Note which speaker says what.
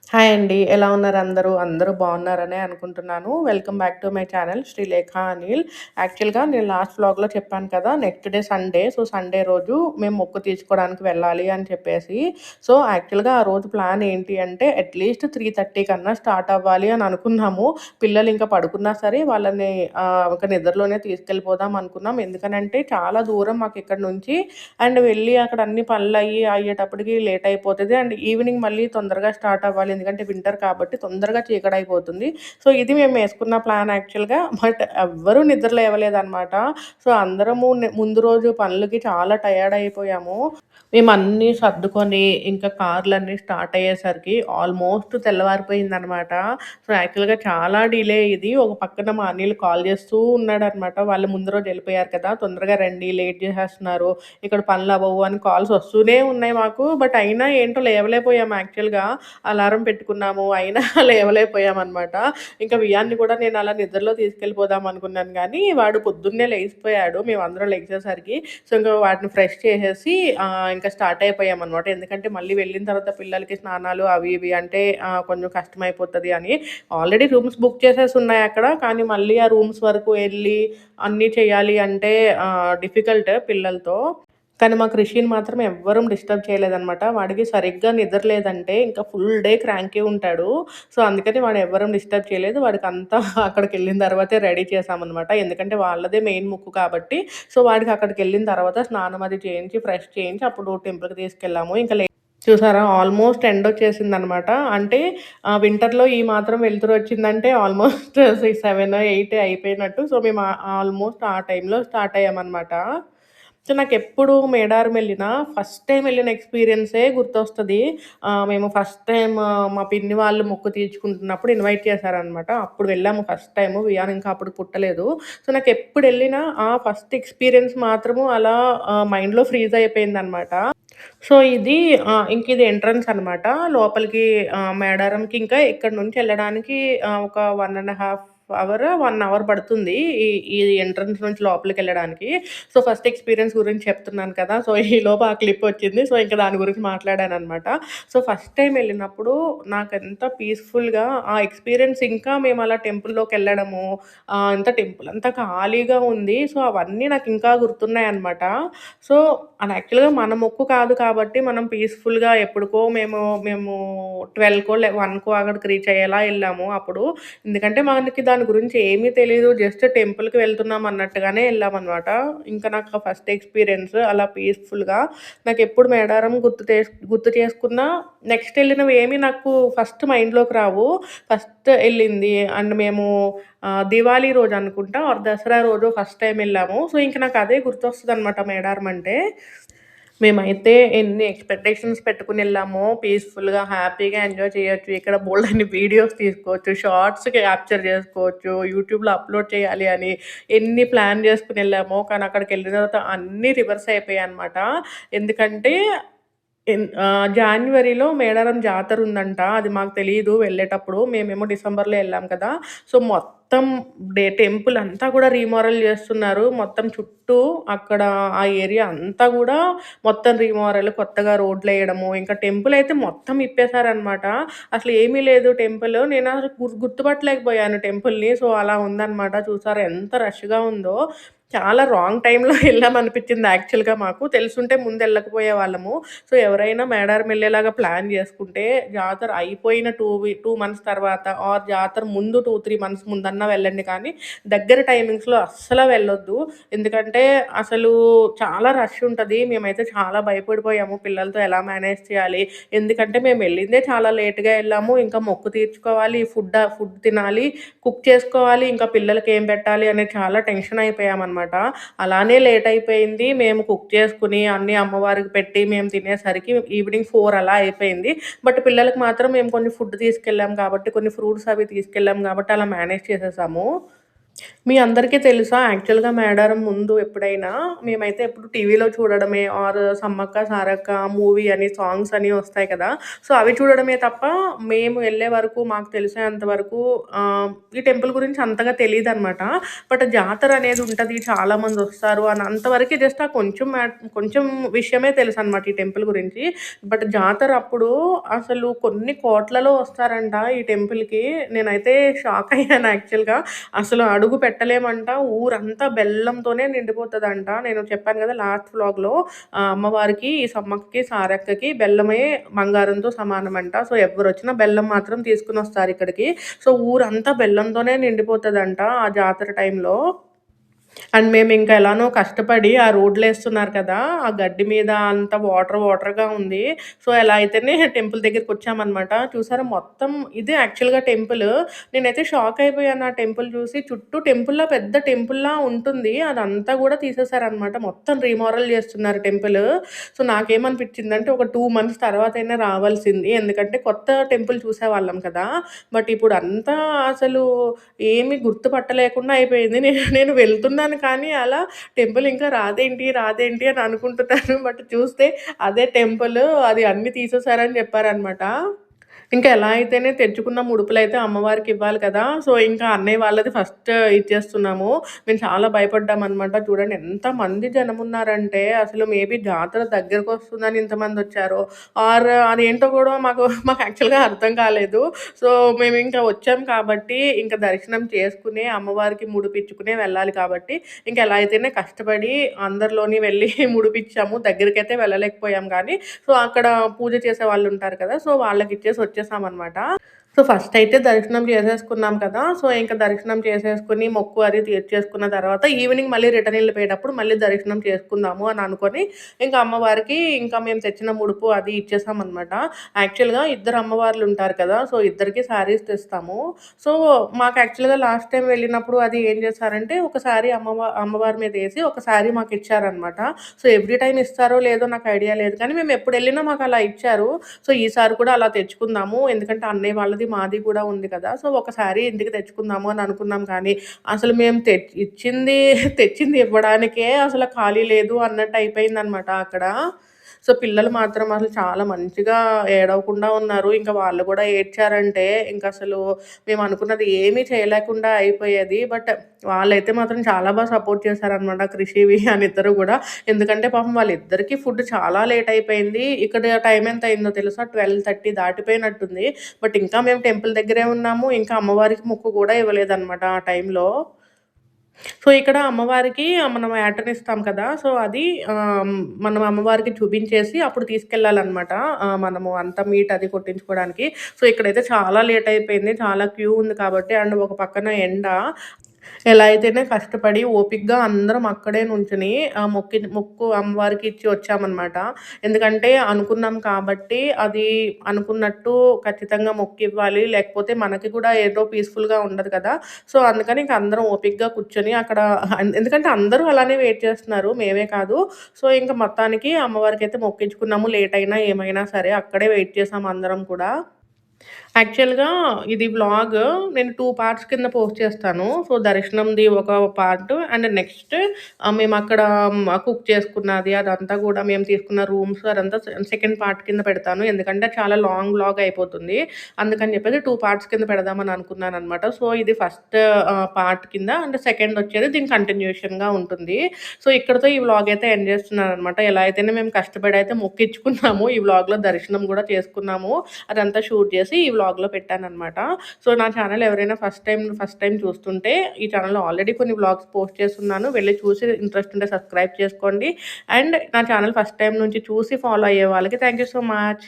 Speaker 1: Hi అండి. ఎలా ఉన్నారు అందరూ? అందరూ బాగున్నారనే అనుకుంటున్నాను. Welcome back to my channel Srilekha Anil. యాక్చువల్‌గా నేను లాస్ట్ వ్లాగ్‌లో చెప్పాను కదా! Next day Sunday. So, Sunday రోజు మేము మొక్కు తీర్చుకోవడానికి వెళ్ళాలి అని చెప్పేసి. సో, యాక్చువల్‌గా ఆ రోజు ప్లాన్ ఏంటి అంటే అట్‌లీస్ట్ 3:30 కన్నా స్టార్ట్ అవ్వాలి అని అనుకున్నాము. పిల్లలు ఇంకా పడుకున్నా సరే వాళ్ళని ఒక నిద్రలోనే తీసుకెళ్ళిపోదాం అనుకున్నాం. ఎందుకనంటే చాలా దూరం మాకిక్కడి నుంచి. అండ్ వెళ్ళి అక్కడ అన్ని అయ్యేటప్పటికి లేట్ అయిపోతది. అండ్ ఈవినింగ్ మళ్ళీ తొందరగా స్టార్ట్ అవ్వాలి. ఎందుకంటే వింటర్ కాబట్టి తొందరగా చీకటయిపోతుంది. సో, ఇది మేమేసుకున్న ప్లాన్ యాక్చువల్‌గా. బట్ ఎవ్వరూ నిద్ర లేవలేదనమాట. సో, అందరము ముందు రోజు పనులకి చాలా టయర్డ్ అయిపోయాము. మేమన్నీ సర్దుకొని ఇంకా కార్‌లన్నీ స్టార్ట్ అయ్యేసరికి ఆల్మోస్ట్ తెల్లవారిపోయిందనమాట. సో, యాక్చువల్‌గా చాలా డిలే ఇది. ఒక పక్కన మా అన్నయ్యలు కాల్ చేస్తూ ఉన్నాడనమాట. వాళ్ళు ముందు రోజు ఎళ్ళిపోయారు కదా! తొందరగా రండి, లేట్ చేసేస్తున్నారు, ఇక్కడ పనులవ్వవు అని కాల్స్ వస్తూనే ఉన్నాయి మాకు. బట్ అయినా ఏంటో లేవలేకపోయాము యాక్చువల్‌గా. అలారం పెట్టుకున్నాము. అయినా లేవలేకపోయామనమాట. ఇంకా వియాన్ని కూడా నేను అలా నిద్రలో తీసుకెళ్ళిపోదాం అనుకున్నాను గానీ, వాడు పొద్దున్నే లెగిసిపోయాడు మేమందరం లెగిసేసరికి. సో, ఇంక వాటిని ఫ్రెష్ చేసేసి ఇంకా స్టార్ట్ అయిపోయామనమాట. ఎందుకంటే మళ్ళీ వెళ్ళిన తర్వాత పిల్లలకి స్నానాలు అవి ఇవి అంటే కొంచెం కష్టమైపోతది అని. ఆల్రెడీ రూమ్స్ బుక్ చేసేసున్నాయి అక్కడ. కానీ మళ్ళీ ఆ రూమ్స్ వరకు ఎళ్లి అన్నీ చేయాలి అంటే డిఫికల్ట్ పిల్లలతో. కానీ మా క్రిషిని మాత్రం ఎవ్వరం డిస్టర్బ్ చేయలేదనమాట. వాడికి సరిగ్గా నిద్ర లేదంటే ఇంకా ఫుల్ డే క్రాంకీ ఉంటాడు. సో, అందుకని వాడిని ఎవ్వరం డిస్టర్బ్ చేయలేదు. వాడికంతా అక్కడికెళ్ళిన తర్వాతే రెడీ చేశామనమాట. ఎందుకంటే వాళ్ళదే మెయిన్ మొక్కు కాబట్టి. సో, వాడికి అక్కడికెళ్ళిన తర్వాత స్నానం అది చేయించి, ఫ్రెష్ చేయించి అప్పుడు టెంపుల్‌కి తీసుకెళ్ళాము. చూసారా, ఆల్మోస్ట్ ఎండొచ్చేసిందనమాట. అంటే వింటర్‌లో ఈ మాత్రం వెలుతురొచ్చిందంటే ఆల్మోస్ట్ 7, 8 అయిపోయినట్టు. సో, మేము ఆల్మోస్ట్ ఆ టైంలో స్టార్ట్ అయ్యామనమాట. సో, నాకెప్పుడు మేడారం ఎళ్ళినా ఫస్ట్ టైమ్ ఎళ్ళిన ఎక్స్‌పీరియన్సే గుర్తొస్తది. మేము ఫస్ట్ టైమ్ మా పిన్ని వాళ్ళు మొక్కు తీర్చుకుంటున్నప్పుడు ఇన్వైట్ చేశారనమాట. అప్పుడు వెళ్ళాము ఫస్ట్ టైము. వియాన్ ఇంకా అప్పుడు పుట్టలేదు. సో, నాకెప్పుడెళ్ళినా ఆ ఫస్ట్ ఎక్స్‌పీరియన్స్ మాత్రము అలా మైండ్‌లో ఫ్రీజ్ అయిపోయిందనమాట. సో, ఇంకిది ఎంట్రన్స్ అనమాట. లోపలికి మేడారంకి ఇంకా ఇక్కడి నుంచి ఎళ్ళడానికి ఒక 1 అవర్ పడుతుంది. ఈ ఈ ఎంట్రన్స్ నుంచి లోపలికెళ్ళడానికి. సో, ఫస్ట్ ఎక్స్‌పీరియన్స్ గురించి చెప్తున్నాను కదా! సో, ఈలోపు ఆ క్లిప్పొచ్చింది. సో, ఇంక దాని గురించి మాట్లాడాననమాట. సో, ఫస్ట్ టైమ్ ఎళ్ళినప్పుడు నాకెంత పీస్‌ఫుల్‌గా ఆ ఎక్స్‌పీరియన్స్ ఇంకా మేమలా టెంపుల్‌లోకెళ్ళడము, అంతా టెంపుల్ అంతా ఖాళీగా ఉంది. సో, అవన్నీ నాకింకా గుర్తున్నాయనమాట. సో, అది యాక్చువల్‌గా మన మొక్కు కాదు కాబట్టి మనం పీస్‌ఫుల్‌గా ఎప్పటికో మేము 12కో 1కో అక్కడికి రీచ్ అయ్యేలా ఎళ్ళాము అప్పుడు. ఎందుకంటే మనకి దాని గురించి ఏమీ తెలీదు. జస్ట్ టెంపుల్‌కి వెళ్తున్నాం అన్నట్టుగానే ఎళ్ళామనమాట. ఇంకా నాకు ఆ ఫస్ట్ ఎక్స్‌పీరియన్స్ అలా పీస్‌ఫుల్‌గా నాకెప్పుడు మేడారం గుర్తు చేసుకున్నా నెక్స్ట్ ఎళ్ళినవి ఏమి నాకు ఫస్ట్ మైండ్‌లోకి రావు. ఫస్ట్ ఎళ్ళింది అండ్ మేము దివాళీ రోజనుకుంటా ఆర్ దసరా రోజు ఫస్ట్ టైమ్ ఎళ్ళాము. సో, ఇంక నాకదే గుర్తొస్తదనమాట మేడారం అంటే. మేమైతే ఎన్ని ఎక్స్‌పెక్టేషన్స్ పెట్టుకొనెళ్ళామో పీస్‌ఫుల్‌గా, హ్యాపీగా ఎంజాయ్ చేయొచ్చు. ఇక్కడ బోలెడన్ని వీడియోస్ తీసుకోవచ్చు, షార్ట్స్ క్యాప్చర్ చేసుకోవచ్చు, యూట్యూబ్‌లో అప్‌లోడ్ చేయాలి అని ఎన్ని ప్లాన్ చేసుకొనెళ్ళామో. కానీ అక్కడికెళ్ళిన తర్వాత అన్నీ రివర్స్ అయిపోయాయనమాట. ఎందుకంటే జాన్యువరిలో మేడారం జాతరుందంట. అది మాకు తెలీదు వెళ్ళేటప్పుడు. మేమేమో డిసెంబర్‌లో ఎళ్ళాం కదా! సో, మొత్తం టెంపుల్ అంతా గూడా రీమోడల్ జేస్తున్నారు. మొత్తం చుట్టూ అక్కడ ఆ ఏరియా అంతా గూడా మొత్తం రీమోడల్, కొత్తగా రోడ్లేయడము, ఇంకా టెంపుల్ అయితే మొత్తం ఇప్పేసారనమాట. అసలు ఏమీ లేదు టెంపుల్. నేనసలు గుర్తుపట్టలేకపోయాను టెంపుల్‌ని. సో, అలా ఉందనమాట. చూసారా ఎంత రష్‌గా ఉందో. చాలా రాంగ్ టైమ్‌లో ఎళ్ళామనిపిచ్చింది యాక్చువల్‌గా మాకు. తెలుసుంటే ముందెళ్ళకపోయేవాళ్ళము. సో, ఎవరైనా మేడారం ఎళ్ళేలాగా ప్లాన్ జేసుకుంటే జాతర అయిపోయిన 2 మంత్స్ తర్వాత ఆర్ జాతర ముందు 2, 3 మంత్స్ ముందన్నా వెళ్ళండి కానీ, దగ్గర టైమింగ్స్‌లో అస్సల వెళ్ళొద్దు. ఎందుకంటే, అసలు చాలా రష్ ఉంటది. మేమైతే చాలా భయపడిపోయాము పిల్లలతో ఎలా మేనేజ్ చేయాలి. ఎందుకంటే, మేమెళ్ళిందే చాలా లేట్‌గా ఎళ్ళాము. ఇంకా మొక్కు తీర్చుకోవాలి, ఫుడ్ తినాలి, కుక్ చేసుకోవాలి, ఇంకా పిల్లలకేం పెట్టాలి అని చాలా టెన్షన్ అయిపోయామనమాట. అలానే లేట్ అయిపోయింది. మేము కుక్ చేసుకొని అన్నీ అమ్మవారికి పెట్టి మేము తినేసరికి ఈవినింగ్ 4 అలా అయిపోయింది. బట్ పిల్లలకి మాత్రం మేము కొన్ని ఫుడ్ తీసుకెళ్ళాం కాబట్టి, కొన్ని ఫ్రూట్స్ అవి తీసుకెళ్ళాం కాబట్టి అలా మేనేజ్ చేసేసాము. మీ అందరికీ తెలుసా యాక్చువల్‌గా 'మేడారం' ముందు ఎప్పుడైనా మేమైతే ఎప్పుడు టీవీలో చూడడమే ఆర్ 'సమ్మక్క సారక్క' మూవీ అని సాంగ్స్ అని వస్తాయి కదా! సో, అవి చూడడమే తప్ప మేము ఎళ్ళే వరకు మాకు తెలిసేంత వరకు ఈ టెంపుల్ గురించి అంతగా తెలీదనమాట. బట్ జాతర అనేది ఉంటది. చాలామందొస్తారు అని అంతవరకే జస్ట్ ఆ కొంచెం విషయమే తెలుసనమాట ఈ టెంపుల్ గురించి. బట్ జాతర అప్పుడు అసలు కొన్ని కోట్లలో వస్తారంట ఈ టెంపుల్‌కి. నేనైతే షాక్ అయ్యాను యాక్చువల్‌గా. అసలు అడుగు పెట్టలేమంట. ఊరంతా బెల్లంతోనే నిండిపోతదంట. నేను చెప్పాను గదా! లాస్ట్ వ్లాగ్‌లో అమ్మవారికి, ఈ సమ్మక్కకి, సారక్కకి బెల్లమే బంగారంతో సమానమంట. సో, ఎవ్వరొచ్చినా బెల్లం మాత్రం తీసుకొనొస్తారిక్కడికి. సో, ఊరంతా బెల్లంతోనే నిండిపోతదంట ఆ జాతర టైంలో. అండ్ మేమింక ఎలానో కష్టపడి ఆ రోడ్లేస్తున్నారు కదా! ఆ గడ్డి మీద అంతా వాటర్‌గా ఉంది. సో, ఎలా అయితేనే టెంపుల్ దగ్గరికొచ్చామనమాట. చూసారా మొత్తం ఇదే యాక్చువల్‌గా టెంపులు. నేనైతే షాక్ అయిపోయాను ఆ టెంపుల్ చూసి. చుట్టూ పెద్ద టెంపుల్‌లా ఉంటుంది. అదంతా గూడా తీసేసారనమాట. మొత్తం రీమోడల్ జేస్తున్నారు టెంపులు. సో, నాకేమనిపించిందంటే ఒక 2 మంత్స్ తర్వాతైనా రావాల్సింది. ఎందుకంటే కొత్త టెంపుల్ చూసేవాళ్ళం కదా! బట్ ఇప్పుడంతా అసలు ఏమి గుర్తుపట్టలేకుండా అయిపోయింది. నేను వెళ్తున్నాను కానీ అలా టెంపుల్ ఇంకా రాదేంటి అని అనుకుంటున్నాను. బట్ చూస్తే అదే టెంపులు. అది అన్నీ తీసేసారని చెప్పారనమాట. ఇంకా ఎలా అయితేనే తెచ్చుకున్న ముడుపులైతే అమ్మవారికివ్వాలి కదా! సో, ఇంకా అన్నయ్య వాళ్ళది ఫస్ట్ ఇచ్చేస్తున్నాము. మేము చాలా భయపడ్డామనమాట. చూడండి ఎంతమంది జనమున్నారంటే, అసలు మేబీ జాతర దగ్గరకొస్తుందని ఇంతమందొచ్చారో, ఆర్ అదేంటో కూడా మాకు యాక్చువల్‌గా అర్థం కాలేదు. సో, మేమింకా వచ్చాం కాబట్టి, ఇంక దర్శనం చేసుకునే, అమ్మవారికి ముడుపిచ్చుకునే వెళ్ళాలి కాబట్టి, ఇంక ఎలా అయితేనే కష్టపడి అందరిలోని వెళ్ళి ముడిపిచ్చాము. దగ్గరికైతే వెళ్ళలేకపోయాం గానీ, సో, అక్కడ పూజ చేసేవాళ్ళుంటారు కదా! సో, వాళ్ళకిచ్చేసి వచ్చేసామనమాట. సో, ఫస్టయితే దర్శనం చేసేసుకున్నాం కదా! సో, ఇంక దర్శనం చేసేసుకొని, మొక్కు అది తీర్చేసుకున్న తర్వాత ఈవినింగ్ మళ్ళీ రిటర్న్ ఎళ్ళిపోయేటప్పుడు మళ్ళీ దర్శనం చేసుకుందాము అని అనుకోని, ఇంక అమ్మవారికి ఇంకా మేము తెచ్చిన ముడుపు అది ఇచ్చేసామనమాట. యాక్చువల్‌గా ఇద్దరు అమ్మవార్లుంటారు కదా! సో, ఇద్దరికీ శారీస్ తెస్తాము. సో, మాకు యాక్చువల్‌గా లాస్ట్ టైమ్ వెళ్ళినప్పుడు అది ఏం చేశారంటే, ఒక శారీ అమ్మవారి మీదేసి, ఒక శారీ మాకిచ్చారనమాట. సో, ఎవ్రీ టైమ్ ఇస్తారో లేదో నాకు ఐడియా లేదు కానీ, మేమెప్పుడెళ్ళినా మాకలా ఇచ్చారు. సో, ఈసారి కూడా అలా తెచ్చుకుందాము. ఎందుకంటే అన్నయ్య వాళ్ళది, మాది కూడా ఉంది కదా! సో, ఒక శారీ ఇంటికి తెచ్చుకుందాము అని అనుకున్నాం కానీ, అసలు మేము ఇచ్చింది తెచ్చింది ఇవ్వడానికే అసల ఖాళీ లేదు అన్నట్టు అయిపోయిందనమాట అక్కడ. సో, పిల్లలు మాత్రం అసలు చాలా మంచిగా ఏడవకుండా ఉన్నారు. ఇంకా వాళ్ళు కూడా ఏడ్చారంటే ఇంకసలు మేమనుకున్నది ఏమీ చేయలేకుండా అయిపోయేది. బట్ వాళ్ళైతే మాత్రం చాలా సపోర్ట్ చేశారనమాట. కృషి, విహాన్ ఇద్దరు గూడా. ఎందుకంటే పాపం వాళ్ళిద్దరికీ ఫుడ్ చాలా లేట్ అయిపోయింది. ఇక్కడ టైం ఎంత అయిందో తెలుసా? 12:30 దాటిపోయినట్టుంది. బట్ ఇంకా మేము టెంపుల్ దగ్గరే ఉన్నాము. ఇంకా అమ్మవారికి ముక్కు కూడా ఇవ్వలేదనమాట ఆ టైంలో. సో, ఇక్కడ అమ్మవారికి మనం యాటన్ ఇస్తాం కదా! సో, అది మనం అమ్మవారికి చూపించేసి అప్పుడు తీసుకెళ్ళాలనమాట. మనము అంతా మీట్ అది కొట్టించుకోవడానికి. సో, ఇక్కడైతే చాలా లేట్ అయిపోయింది. చాలా క్యూ ఉంది కాబట్టి అండ్ ఒక పక్కన ఎండ. ఎలా అయితేనే కష్టపడి ఓపికగా అందరం అక్కడే నుంచుని మొక్కు అమ్మవారికి ఇచ్చి వచ్చామనమాట. ఎందుకంటే అనుకున్నాం కాబట్టి అది అనుకున్నట్టు ఖచ్చితంగా మొక్కివ్వాలి. లేకపోతే మనకి కూడా ఏదో పీస్‌ఫుల్‌గా ఉండదు కదా! సో, అందుకని ఇంక అందరం ఓపికగా కూర్చొని అక్కడ ఎందుకంటే అందరూ అలానే వెయిట్ చేస్తున్నారు. మేమే కాదు. సో, ఇంక మొత్తానికి అమ్మవారికైతే మొక్కించుకున్నాము. లేట్ అయినా ఏమైనా సరే అక్కడే వెయిట్ చేసాం అందరం కూడా. యాక్చువల్‌గా ఇది వ్లాగ్ నేను 2 పార్ట్స్ కింద పోస్ట్ చేస్తాను. సో, దర్శనంది ఒక పార్ట్ అండ్ నెక్స్ట్ మేమక్కడ కుక్ చేసుకున్నది అదంతా గూడా మేము తీసుకున్న రూమ్స్ అదంతా సెకండ్ పార్ట్ కింద పెడతాను. ఎందుకంటే చాలా లాంగ్ వ్లాగ్ అయిపోతుంది. అందుకని చెప్పేసి 2 పార్ట్స్ కింద పెడదామని అనుకున్నాననమాట. సో, ఇది ఫస్ట్ పార్ట్ కింద అండ్ సెకండ్ వచ్చేది దీని కంటిన్యూషన్‌గా ఉంటుంది. సో, ఇక్కడితో ఈ వ్లాగ్ అయితే ఎండ్ చేస్తున్నాననమాట. ఎలా అయితేనే మేము కష్టపడి అయితే మొక్కిచ్చుకున్నాము. ఈ వ్లాగ్‌లో దర్శనం గూడా చేసుకున్నాము. అదంతా షూట్ చేసి ఈ వ్లాగ్‌లో పెట్టాననమాట. సో, నా ఛానల్ ఎవరైనా ఫస్ట్ టైమ్ చూస్తుంటే ఈ ఛానల్‌లో ఆల్రెడీ కొన్ని వ్లాగ్స్ పోస్ట్ చేసున్నాను. వెళ్లి చూసి ఇంట్రెస్ట్ ఉంటే సబ్స్క్రైబ్ చేసుకోండి. అండ్ నా ఛానల్ ఫస్ట్ టైమ్ నుంచి చూసి ఫాలో అయ్యే వాళ్ళకి థాంక్ యూ సో మచ్.